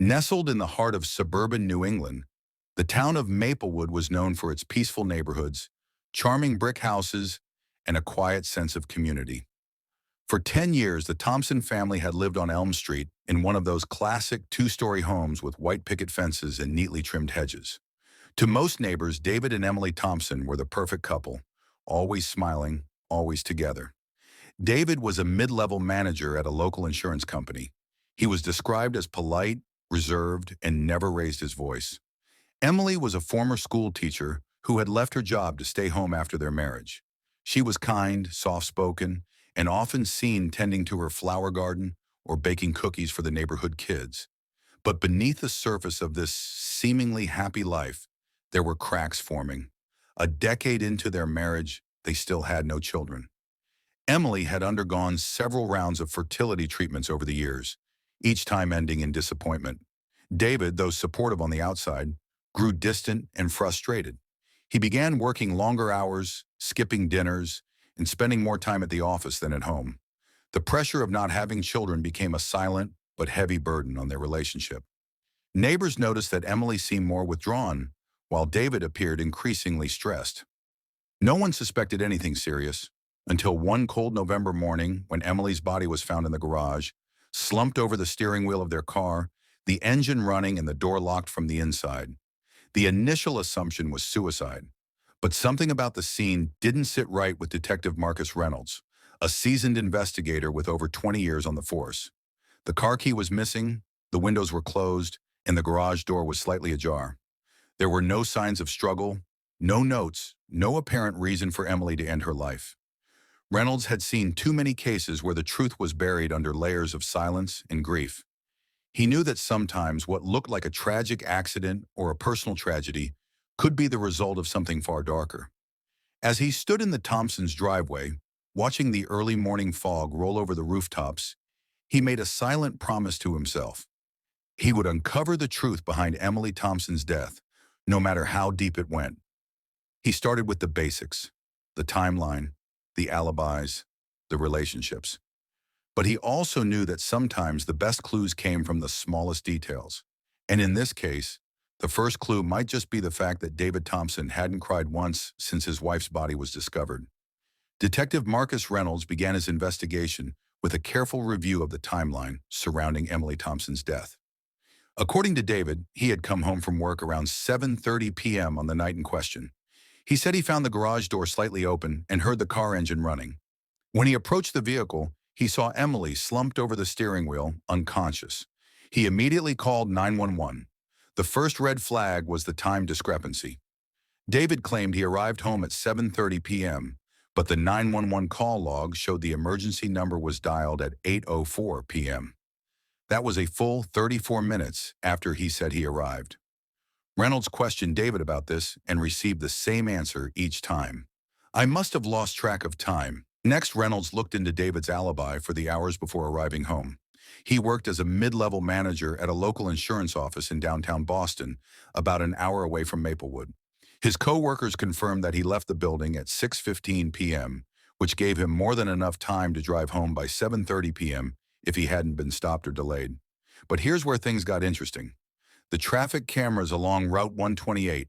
Nestled in the heart of suburban New England, the town of Maplewood was known for its peaceful neighborhoods, charming brick houses, and a quiet sense of community. For 10 years, the Thompson family had lived on Elm Street in one of those classic two-story homes with white picket fences and neatly trimmed hedges. To most neighbors, David and Emily Thompson were the perfect couple, always smiling, always together. David was a mid-level manager at a local insurance company. He was described as polite, reserved, and never raised his voice. Emily was a former school teacher who had left her job to stay home after their marriage. She was kind, soft-spoken, and often seen tending to her flower garden or baking cookies for the neighborhood kids. But beneath the surface of this seemingly happy life, there were cracks forming. A decade into their marriage, they still had no children. Emily had undergone several rounds of fertility treatments over the years, each time ending in disappointment. David, though supportive on the outside, grew distant and frustrated. He began working longer hours, skipping dinners, and spending more time at the office than at home. The pressure of not having children became a silent but heavy burden on their relationship. Neighbors noticed that Emily seemed more withdrawn, while David appeared increasingly stressed. No one suspected anything serious until one cold November morning when Emily's body was found in the garage, slumped over the steering wheel of their car, the engine running and the door locked from the inside. The initial assumption was suicide, but something about the scene didn't sit right with Detective Marcus Reynolds, a seasoned investigator with over 20 years on the force. The car key was missing, the windows were closed, and the garage door was slightly ajar. There were no signs of struggle, no notes, no apparent reason for Emily to end her life. Reynolds had seen too many cases where the truth was buried under layers of silence and grief. He knew that sometimes what looked like a tragic accident or a personal tragedy could be the result of something far darker. As he stood in the Thompsons' driveway, watching the early morning fog roll over the rooftops, he made a silent promise to himself. He would uncover the truth behind Emily Thompson's death, no matter how deep it went. He started with the basics, the timeline, the alibis, the relationships. But he also knew that sometimes the best clues came from the smallest details. And in this case, the first clue might just be the fact that David Thompson hadn't cried once since his wife's body was discovered. Detective Marcus Reynolds began his investigation with a careful review of the timeline surrounding Emily Thompson's death. According to David, he had come home from work around 7:30 p.m. on the night in question. He said he found the garage door slightly open and heard the car engine running. When he approached the vehicle, he saw Emily slumped over the steering wheel, unconscious. He immediately called 911. The first red flag was the time discrepancy. David claimed he arrived home at 7:30 p.m., but the 911 call log showed the emergency number was dialed at 8:04 p.m. That was a full 34 minutes after he said he arrived. Reynolds questioned David about this and received the same answer each time. I must have lost track of time. Next, Reynolds looked into David's alibi for the hours before arriving home. He worked as a mid-level manager at a local insurance office in downtown Boston, about an hour away from Maplewood. His co-workers confirmed that he left the building at 6:15 p.m., which gave him more than enough time to drive home by 7:30 p.m. if he hadn't been stopped or delayed. But here's where things got interesting. The traffic cameras along Route 128,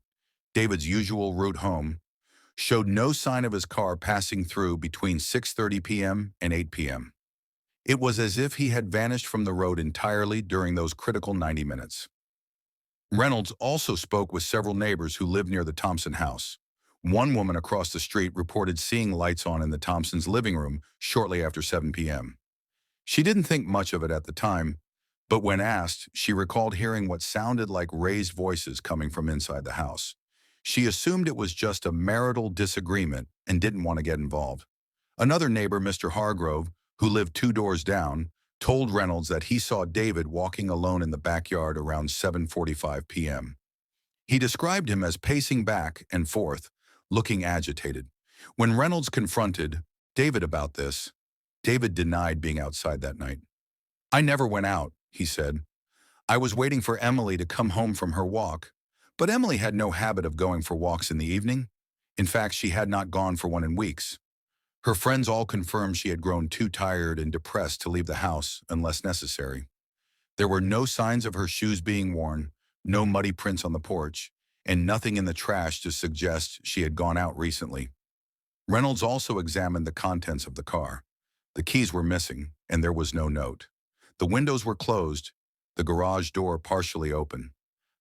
David's usual route home, showed no sign of his car passing through between 6:30 p.m. and 8 p.m. It was as if he had vanished from the road entirely during those critical 90 minutes. Reynolds also spoke with several neighbors who lived near the Thompson house. One woman across the street reported seeing lights on in the Thompsons' living room shortly after 7 p.m. She didn't think much of it at the time, but when asked, she recalled hearing what sounded like raised voices coming from inside the house. She assumed it was just a marital disagreement and didn't want to get involved. Another neighbor, Mr. Hargrove, who lived 2 doors down, told Reynolds that he saw David walking alone in the backyard around 7:45 p.m. He described him as pacing back and forth, looking agitated. When Reynolds confronted David about this, David denied being outside that night. I never went out, he said. I was waiting for Emily to come home from her walk, but Emily had no habit of going for walks in the evening. In fact, she had not gone for one in weeks. Her friends all confirmed she had grown too tired and depressed to leave the house unless necessary. There were no signs of her shoes being worn, no muddy prints on the porch, and nothing in the trash to suggest she had gone out recently. Reynolds also examined the contents of the car. The keys were missing, and there was no note. The windows were closed, the garage door partially open.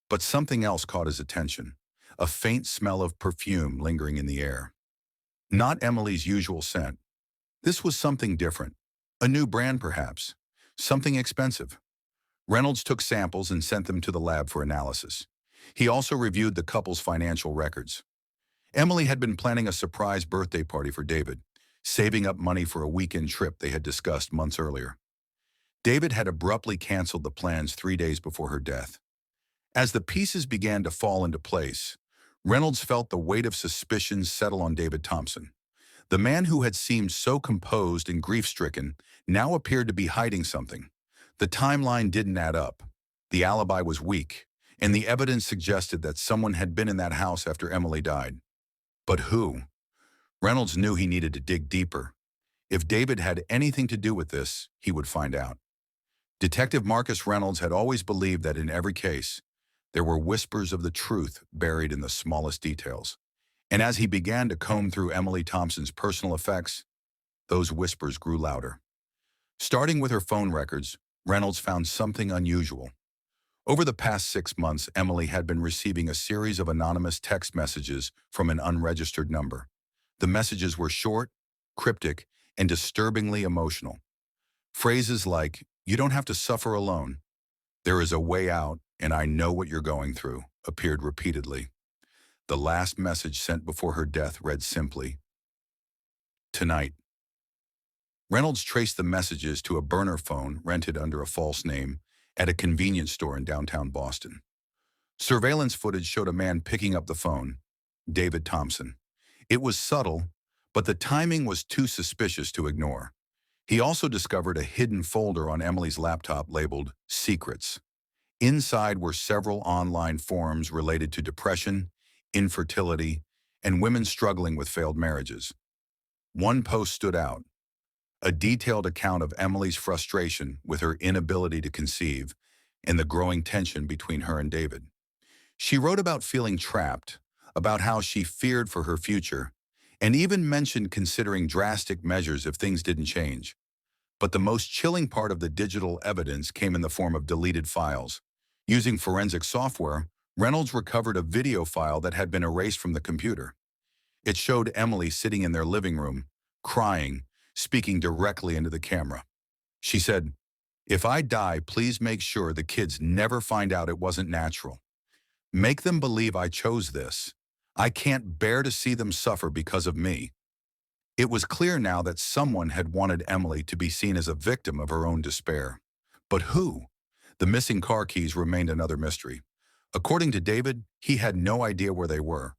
But something else caught his attention, a faint smell of perfume lingering in the air. Not Emily's usual scent. This was something different. A new brand, perhaps. Something expensive. Reynolds took samples and sent them to the lab for analysis. He also reviewed the couple's financial records. Emily had been planning a surprise birthday party for David, saving up money for a weekend trip they had discussed months earlier. David had abruptly canceled the plans 3 days before her death. As the pieces began to fall into place, Reynolds felt the weight of suspicion settle on David Thompson. The man who had seemed so composed and grief-stricken now appeared to be hiding something. The timeline didn't add up. The alibi was weak, and the evidence suggested that someone had been in that house after Emily died. But who? Reynolds knew he needed to dig deeper. If David had anything to do with this, he would find out. Detective Marcus Reynolds had always believed that in every case, there were whispers of the truth buried in the smallest details. And as he began to comb through Emily Thompson's personal effects, those whispers grew louder. Starting with her phone records, Reynolds found something unusual. Over the past 6 months, Emily had been receiving a series of anonymous text messages from an unregistered number. The messages were short, cryptic, and disturbingly emotional. Phrases like, "You don't have to suffer alone," "There is a way out, and I know what you're going through," appeared repeatedly. The last message sent before her death read simply, "Tonight." Reynolds traced the messages to a burner phone rented under a false name at a convenience store in downtown Boston. Surveillance footage showed a man picking up the phone, David Thompson. It was subtle, but the timing was too suspicious to ignore. He also discovered a hidden folder on Emily's laptop labeled Secrets. Inside were several online forums related to depression, infertility, and women struggling with failed marriages. One post stood out, a detailed account of Emily's frustration with her inability to conceive and the growing tension between her and David. She wrote about feeling trapped, about how she feared for her future, and even mentioned considering drastic measures if things didn't change. But the most chilling part of the digital evidence came in the form of deleted files. Using forensic software, Reynolds recovered a video file that had been erased from the computer. It showed Emily sitting in their living room, crying, speaking directly into the camera. She said, "If I die, please make sure the kids never find out it wasn't natural. Make them believe I chose this. I can't bear to see them suffer because of me." It was clear now that someone had wanted Emily to be seen as a victim of her own despair. But who? The missing car keys remained another mystery. According to David, he had no idea where they were.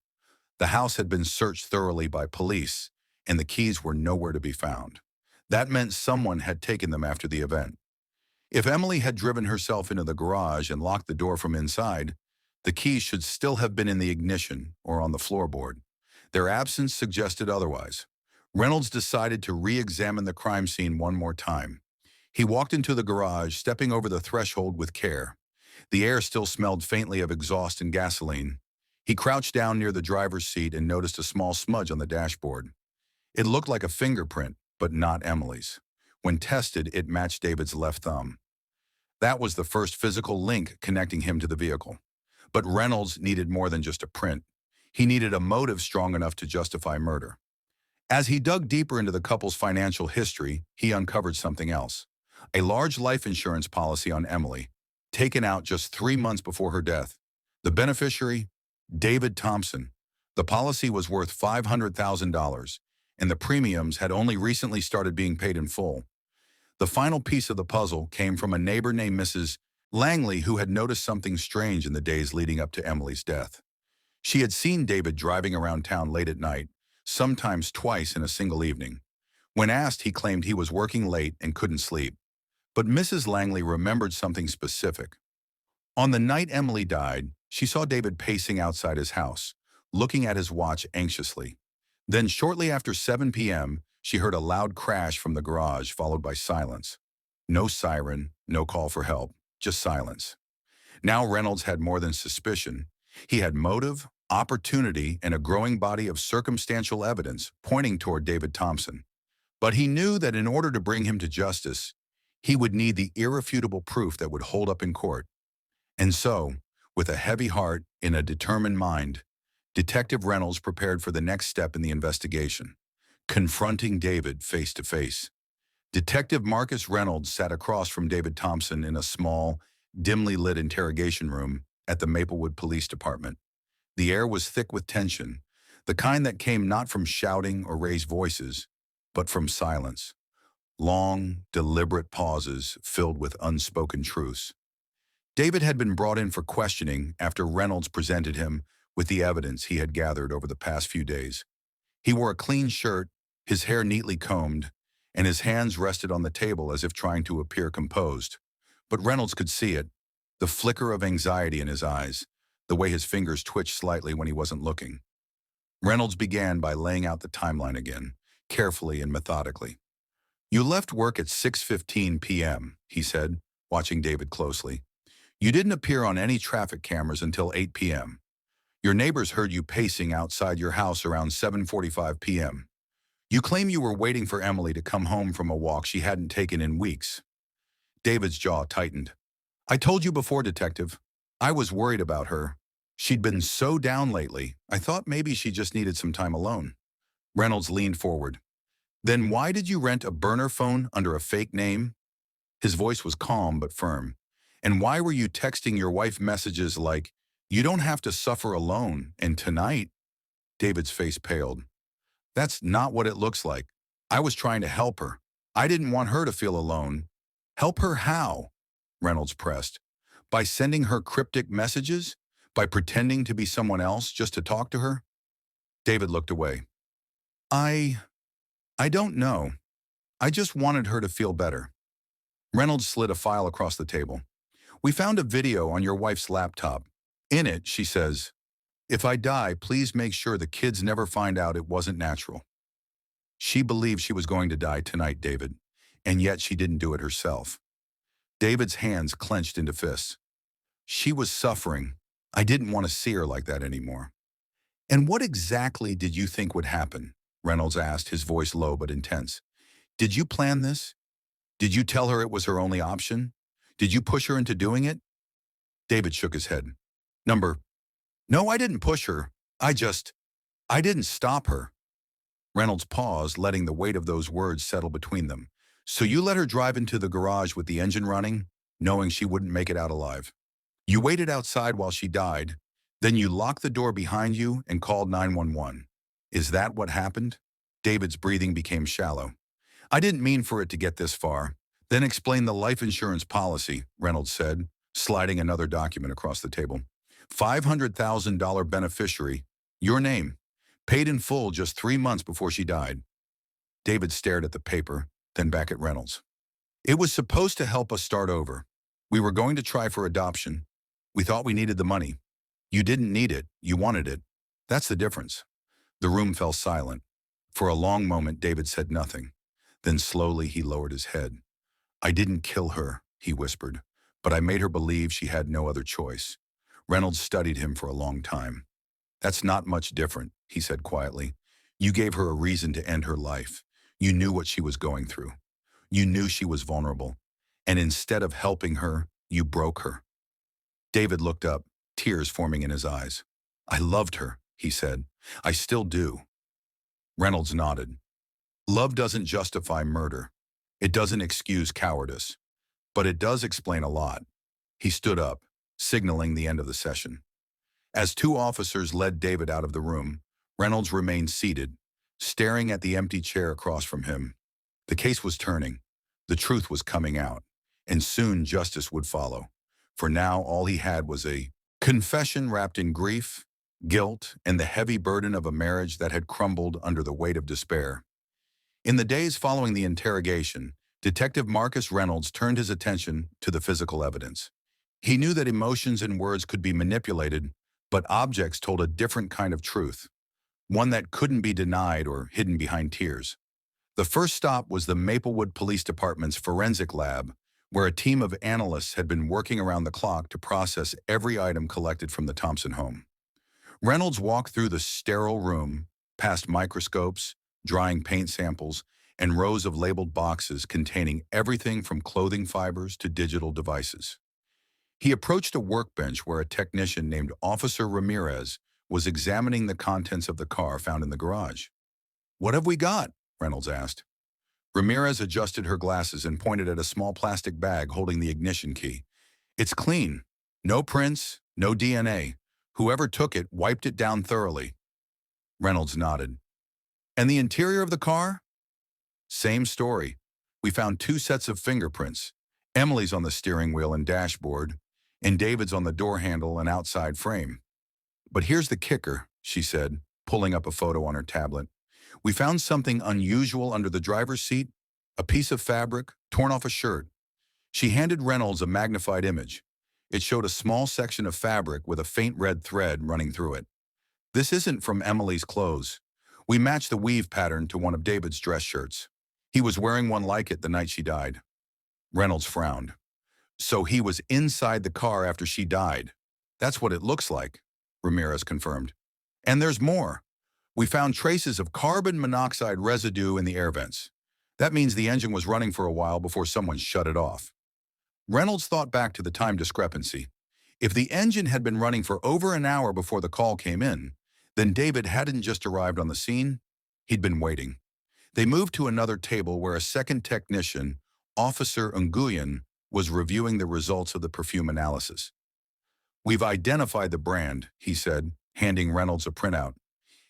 The house had been searched thoroughly by police, and the keys were nowhere to be found. That meant someone had taken them after the event. If Emily had driven herself into the garage and locked the door from inside, the keys should still have been in the ignition or on the floorboard. Their absence suggested otherwise. Reynolds decided to re-examine the crime scene one more time. He walked into the garage, stepping over the threshold with care. The air still smelled faintly of exhaust and gasoline. He crouched down near the driver's seat and noticed a small smudge on the dashboard. It looked like a fingerprint, but not Emily's. When tested, it matched David's left thumb. That was the first physical link connecting him to the vehicle. But Reynolds needed more than just a print. He needed a motive strong enough to justify murder. As he dug deeper into the couple's financial history, he uncovered something else. A large life insurance policy on Emily, taken out just 3 months before her death. The beneficiary? David Thompson. The policy was worth $500,000, and the premiums had only recently started being paid in full. The final piece of the puzzle came from a neighbor named Mrs. Langley, who had noticed something strange in the days leading up to Emily's death. She had seen David driving around town late at night, sometimes twice in a single evening. When asked, he claimed he was working late and couldn't sleep. But Mrs. Langley remembered something specific. On the night Emily died, she saw David pacing outside his house, looking at his watch anxiously. Then shortly after 7 p.m., she heard a loud crash from the garage, followed by silence. No siren, no call for help. just silence. Now Reynolds had more than suspicion. He had motive, opportunity, and a growing body of circumstantial evidence pointing toward David Thompson. But he knew that in order to bring him to justice, he would need the irrefutable proof that would hold up in court. And so, with a heavy heart and a determined mind, Detective Reynolds prepared for the next step in the investigation, confronting David face to face. Detective Marcus Reynolds sat across from David Thompson in a small, dimly lit interrogation room at the Maplewood Police Department. The air was thick with tension, the kind that came not from shouting or raised voices, but from silence. Long, deliberate pauses filled with unspoken truths. David had been brought in for questioning after Reynolds presented him with the evidence he had gathered over the past few days. He wore a clean shirt, his hair neatly combed, and his hands rested on the table as if trying to appear composed. But Reynolds could see it, the flicker of anxiety in his eyes, the way his fingers twitched slightly when he wasn't looking. Reynolds began by laying out the timeline again, carefully and methodically. "You left work at 6:15 p.m., he said, watching David closely. "You didn't appear on any traffic cameras until 8 p.m. Your neighbors heard you pacing outside your house around 7:45 p.m. You claim you were waiting for Emily to come home from a walk she hadn't taken in weeks." David's jaw tightened. "I told you before, Detective. I was worried about her. She'd been so down lately, I thought maybe she just needed some time alone." Reynolds leaned forward. "Then why did you rent a burner phone under a fake name?" His voice was calm but firm. "And why were you texting your wife messages like, 'You don't have to suffer alone, and tonight'?" David's face paled. "That's not what it looks like. I was trying to help her. I didn't want her to feel alone." "Help her how?" Reynolds pressed. "By sending her cryptic messages? By pretending to be someone else just to talk to her?" David looked away. I don't know. I just wanted her to feel better." Reynolds slid a file across the table. "We found a video on your wife's laptop. In it, she says, 'If I die, please make sure the kids never find out it wasn't natural.' She believed she was going to die tonight, David, and yet she didn't do it herself." David's hands clenched into fists. "She was suffering. I didn't want to see her like that anymore." "And what exactly did you think would happen?" Reynolds asked, his voice low but intense. "Did you plan this? Did you tell her it was her only option? Did you push her into doing it?" David shook his head. "No, I didn't push her. I didn't stop her." Reynolds paused, letting the weight of those words settle between them. "So you let her drive into the garage with the engine running, knowing she wouldn't make it out alive. You waited outside while she died, then you locked the door behind you and called 911. Is that what happened?" David's breathing became shallow. "I didn't mean for it to get this far." "Then explain the life insurance policy," Reynolds said, sliding another document across the table. $500,000 beneficiary, your name, paid in full just 3 months before she died." David stared at the paper, then back at Reynolds. "It was supposed to help us start over. We were going to try for adoption. We thought we needed the money. You didn't need it, you wanted it. That's the difference." The room fell silent. For a long moment, David said nothing. Then slowly he lowered his head. "I didn't kill her," he whispered, "but I made her believe she had no other choice." Reynolds studied him for a long time. "That's not much different," he said quietly. "You gave her a reason to end her life. You knew what she was going through. You knew she was vulnerable. And instead of helping her, you broke her." David looked up, tears forming in his eyes. "I loved her," he said. "I still do." Reynolds nodded. "Love doesn't justify murder. It doesn't excuse cowardice. But it does explain a lot." He stood up, signaling the end of the session. As 2 officers led David out of the room, Reynolds remained seated, staring at the empty chair across from him. The case was turning. The truth was coming out. And soon justice would follow. For now, all he had was a confession wrapped in grief, guilt, and the heavy burden of a marriage that had crumbled under the weight of despair. In the days following the interrogation, Detective Marcus Reynolds turned his attention to the physical evidence. He knew that emotions and words could be manipulated, but objects told a different kind of truth, one that couldn't be denied or hidden behind tears. The first stop was the Maplewood Police Department's forensic lab, where a team of analysts had been working around the clock to process every item collected from the Thompson home. Reynolds walked through the sterile room, past microscopes, drying paint samples, and rows of labeled boxes containing everything from clothing fibers to digital devices. He approached a workbench where a technician named Officer Ramirez was examining the contents of the car found in the garage. "What have we got?" Reynolds asked. Ramirez adjusted her glasses and pointed at a small plastic bag holding the ignition key. "It's clean. No prints, no DNA. Whoever took it wiped it down thoroughly." Reynolds nodded. "And the interior of the car?" "Same story. We found two sets of fingerprints. Emily's on the steering wheel and dashboard, and David's on the door handle and outside frame. But here's the kicker," she said, pulling up a photo on her tablet. "We found something unusual under the driver's seat, a piece of fabric torn off a shirt." She handed Reynolds a magnified image. It showed a small section of fabric with a faint red thread running through it. "This isn't from Emily's clothes. We matched the weave pattern to one of David's dress shirts. He was wearing one like it the night she died." Reynolds frowned. "So he was inside the car after she died. That's what it looks like," Ramirez confirmed. "And there's more. We found traces of carbon monoxide residue in the air vents. That means the engine was running for a while before someone shut it off." Reynolds thought back to the time discrepancy. If the engine had been running for over an hour before the call came in, then David hadn't just arrived on the scene, he'd been waiting. They moved to another table where a second technician, Officer Nguyen, was reviewing the results of the perfume analysis. "We've identified the brand," he said, handing Reynolds a printout.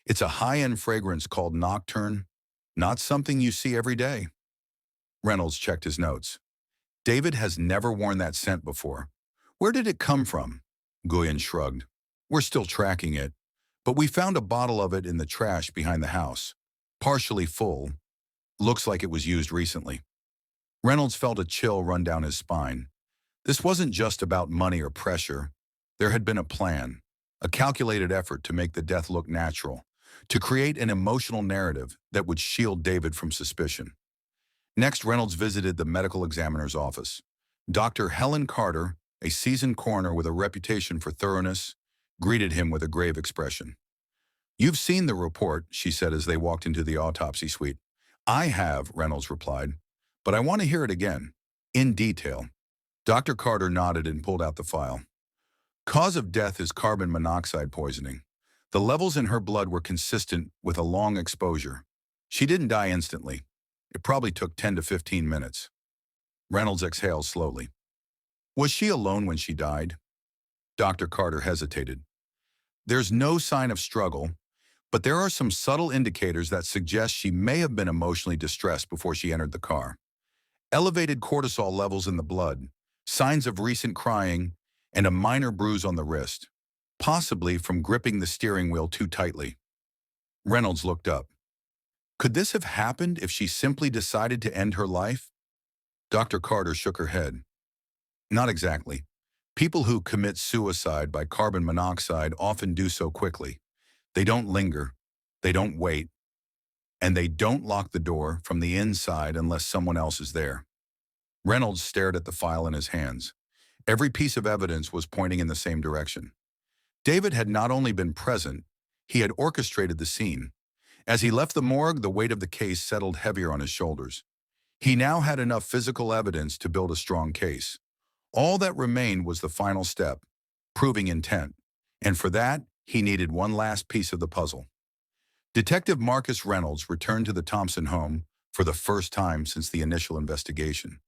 "It's a high-end fragrance called Nocturne, not something you see every day." Reynolds checked his notes. "David has never worn that scent before. Where did it come from?" Nguyen shrugged. "We're still tracking it, but we found a bottle of it in the trash behind the house. Partially full. Looks like it was used recently." Reynolds felt a chill run down his spine. This wasn't just about money or pressure. There had been a plan, a calculated effort to make the death look natural, to create an emotional narrative that would shield David from suspicion. Next, Reynolds visited the medical examiner's office. Dr. Helen Carter, a seasoned coroner with a reputation for thoroughness, greeted him with a grave expression. "You've seen the report," she said as they walked into the autopsy suite. "I have," Reynolds replied, "but I want to hear it again, in detail." Dr. Carter nodded and pulled out the file. "Cause of death is carbon monoxide poisoning. The levels in her blood were consistent with a long exposure. She didn't die instantly. It probably took 10 to 15 minutes." Reynolds exhaled slowly. "Was she alone when she died?" Dr. Carter hesitated. "There's no sign of struggle, but there are some subtle indicators that suggest she may have been emotionally distressed before she entered the car. Elevated cortisol levels in the blood, signs of recent crying, and a minor bruise on the wrist, possibly from gripping the steering wheel too tightly." Reynolds looked up. "Could this have happened if she simply decided to end her life?" Dr. Carter shook her head. "Not exactly. People who commit suicide by carbon monoxide often do so quickly. They don't linger, they don't wait, and they don't lock the door from the inside unless someone else is there." Reynolds stared at the file in his hands. Every piece of evidence was pointing in the same direction. David had not only been present, he had orchestrated the scene. As he left the morgue, the weight of the case settled heavier on his shoulders. He now had enough physical evidence to build a strong case. All that remained was the final step, proving intent, and for that, he needed one last piece of the puzzle. Detective Marcus Reynolds returned to the Thompson home for the first time since the initial investigation.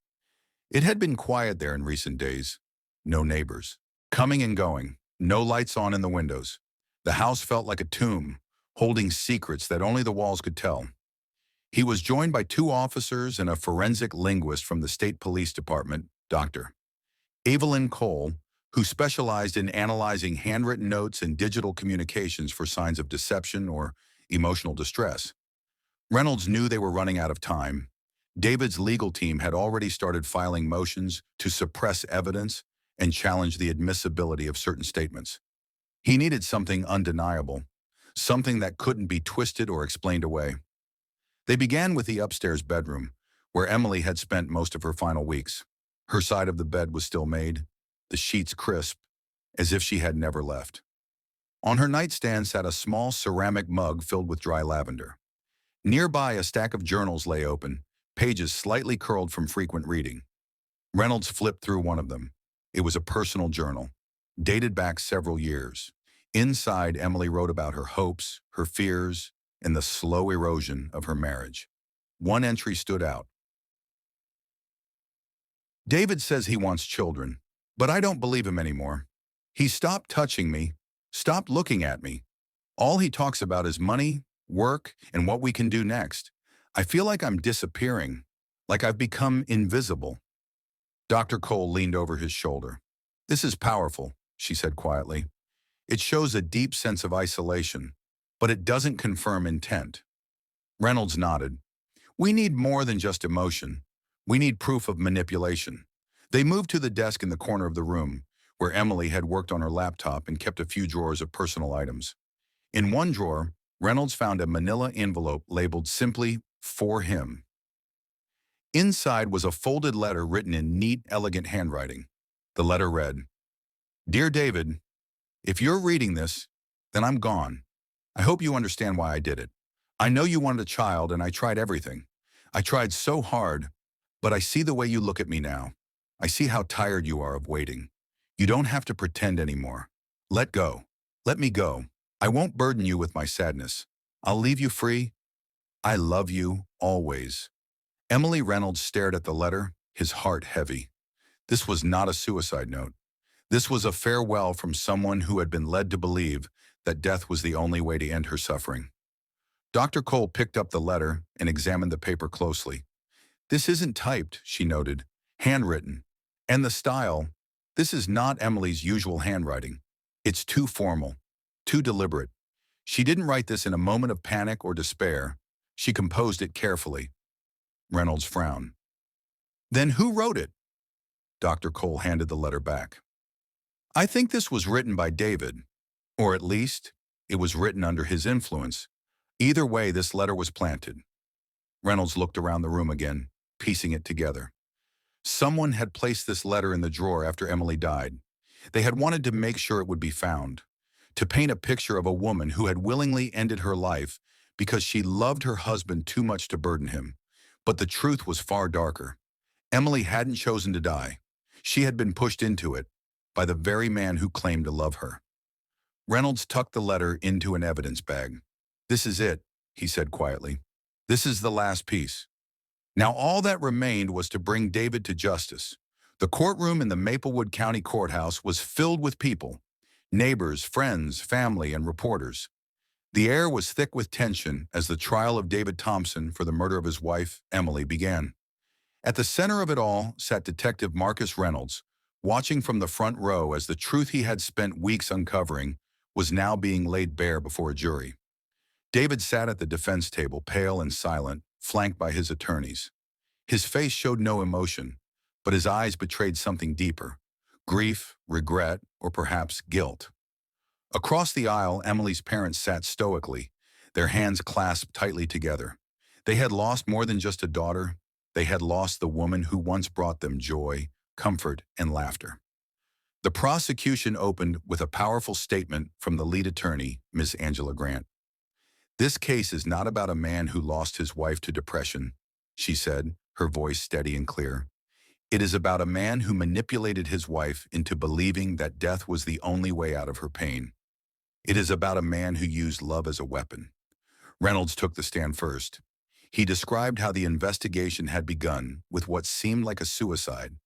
It had been quiet there in recent days. No neighbors. Coming and going. No lights on in the windows. The house felt like a tomb, holding secrets that only the walls could tell. He was joined by two officers and a forensic linguist from the State Police Department, Dr. Evelyn Cole, who specialized in analyzing handwritten notes and digital communications for signs of deception or emotional distress. Reynolds knew they were running out of time. David's legal team had already started filing motions to suppress evidence and challenge the admissibility of certain statements. He needed something undeniable, something that couldn't be twisted or explained away. They began with the upstairs bedroom, where Emily had spent most of her final weeks. Her side of the bed was still made, the sheets crisp, as if she had never left. On her nightstand sat a small ceramic mug filled with dry lavender. Nearby, a stack of journals lay open, pages slightly curled from frequent reading. Reynolds flipped through one of them. It was a personal journal, dated back several years. Inside, Emily wrote about her hopes, her fears, and the slow erosion of her marriage. One entry stood out. David says he wants children, but I don't believe him anymore. He stopped touching me, stopped looking at me. All he talks about is money, work, and what we can do next. I feel like I'm disappearing, like I've become invisible. Dr. Cole leaned over his shoulder. This is powerful, she said quietly. It shows a deep sense of isolation, but it doesn't confirm intent. Reynolds nodded. We need more than just emotion. We need proof of manipulation. They moved to the desk in the corner of the room, where Emily had worked on her laptop and kept a few drawers of personal items. In one drawer, Reynolds found a manila envelope labeled simply, "For him." Inside was a folded letter written in neat, elegant handwriting. The letter read, Dear David, if you're reading this, then I'm gone. I hope you understand why I did it. I know you wanted a child and I tried everything. I tried so hard, but I see the way you look at me now. I see how tired you are of waiting. You don't have to pretend anymore. Let go. Let me go. I won't burden you with my sadness. I'll leave you free. I love you, always. Emily Reynolds stared at the letter, his heart heavy. This was not a suicide note. This was a farewell from someone who had been led to believe that death was the only way to end her suffering. Dr. Cole picked up the letter and examined the paper closely. This isn't typed, she noted, handwritten. And the style, this is not Emily's usual handwriting. It's too formal, too deliberate. She didn't write this in a moment of panic or despair. She composed it carefully. Reynolds frowned. Then who wrote it? Dr. Cole handed the letter back. I think this was written by David, or at least it was written under his influence. Either way, this letter was planted. Reynolds looked around the room again, piecing it together. Someone had placed this letter in the drawer after Emily died. They had wanted to make sure it would be found, to paint a picture of a woman who had willingly ended her life because she loved her husband too much to burden him. But the truth was far darker. Emily hadn't chosen to die. She had been pushed into it by the very man who claimed to love her. Reynolds tucked the letter into an evidence bag. This is it, he said quietly. This is the last piece. Now all that remained was to bring David to justice. The courtroom in the Maplewood County Courthouse was filled with people, neighbors, friends, family, and reporters. The air was thick with tension as the trial of David Thompson for the murder of his wife, Emily, began. At the center of it all sat Detective Marcus Reynolds, watching from the front row as the truth he had spent weeks uncovering was now being laid bare before a jury. David sat at the defense table, pale and silent, flanked by his attorneys. His face showed no emotion, but his eyes betrayed something deeper: grief, regret, or perhaps guilt. Across the aisle, Emily's parents sat stoically, their hands clasped tightly together. They had lost more than just a daughter. They had lost the woman who once brought them joy, comfort, and laughter. The prosecution opened with a powerful statement from the lead attorney, Ms. Angela Grant. This case is not about a man who lost his wife to depression, she said, her voice steady and clear. It is about a man who manipulated his wife into believing that death was the only way out of her pain. It is about a man who used love as a weapon. Reynolds took the stand first. He described how the investigation had begun with what seemed like a suicide,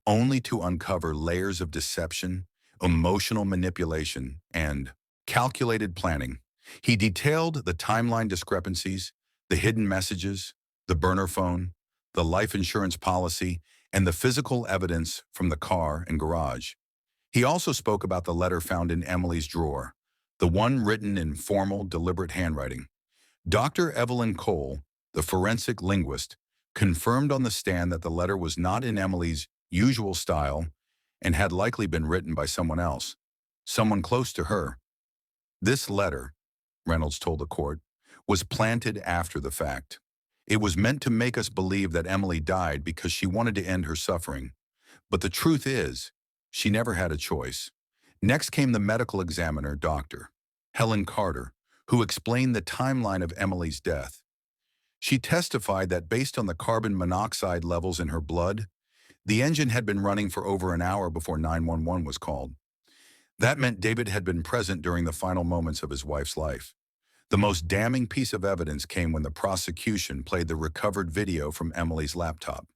only to uncover layers of deception, emotional manipulation, and calculated planning. He detailed the timeline discrepancies, the hidden messages, the burner phone, the life insurance policy, and the physical evidence from the car and garage. He also spoke about the letter found in Emily's drawer, the one written in formal, deliberate handwriting. Dr. Evelyn Cole, the forensic linguist, confirmed on the stand that the letter was not in Emily's usual style and had likely been written by someone else, someone close to her. This letter, Reynolds told the court, was planted after the fact. It was meant to make us believe that Emily died because she wanted to end her suffering. But the truth is, she never had a choice. Next came the medical examiner, Dr. Helen Carter, who explained the timeline of Emily's death. She testified that based on the carbon monoxide levels in her blood, the engine had been running for over an hour before 911 was called. That meant David had been present during the final moments of his wife's life. The most damning piece of evidence came when the prosecution played the recovered video from Emily's laptop.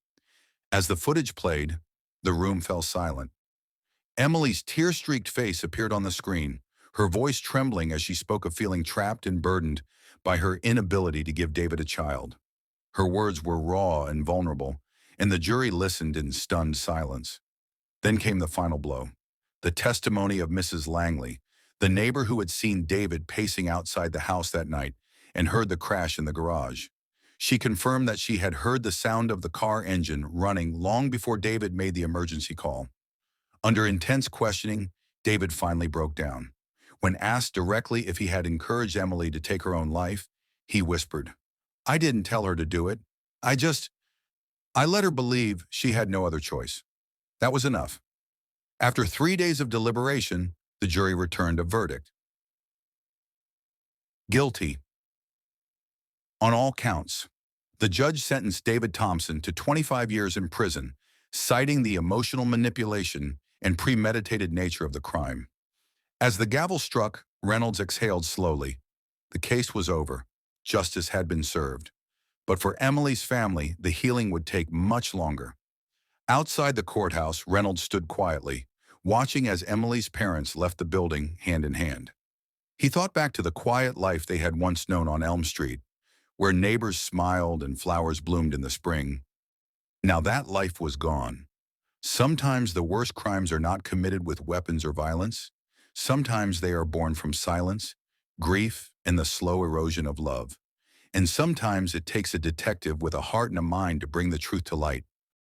As the footage played, the room fell silent. Emily's tear-streaked face appeared on the screen, her voice trembling as she spoke of feeling trapped and burdened by her inability to give David a child. Her words were raw and vulnerable, and the jury listened in stunned silence. Then came the final blow. The testimony of Mrs. Langley, the neighbor who had seen David pacing outside the house that night and heard the crash in the garage. She confirmed that she had heard the sound of the car engine running long before David made the emergency call. Under intense questioning, David finally broke down. When asked directly if he had encouraged Emily to take her own life, he whispered, "I didn't tell her to do it. I let her believe she had no other choice." That was enough. After 3 days of deliberation, the jury returned a verdict. Guilty on all counts. The judge sentenced David Thompson to 25 years in prison, citing the emotional manipulation and premeditated nature of the crime. As the gavel struck, Reynolds exhaled slowly. The case was over. Justice had been served. But for Emily's family, the healing would take much longer. Outside the courthouse, Reynolds stood quietly, watching as Emily's parents left the building hand in hand. He thought back to the quiet life they had once known on Elm Street, where neighbors smiled and flowers bloomed in the spring. Now that life was gone. Sometimes the worst crimes are not committed with weapons or violence. Sometimes they are born from silence, grief, and the slow erosion of love. And sometimes it takes a detective with a heart and a mind to bring the truth to light.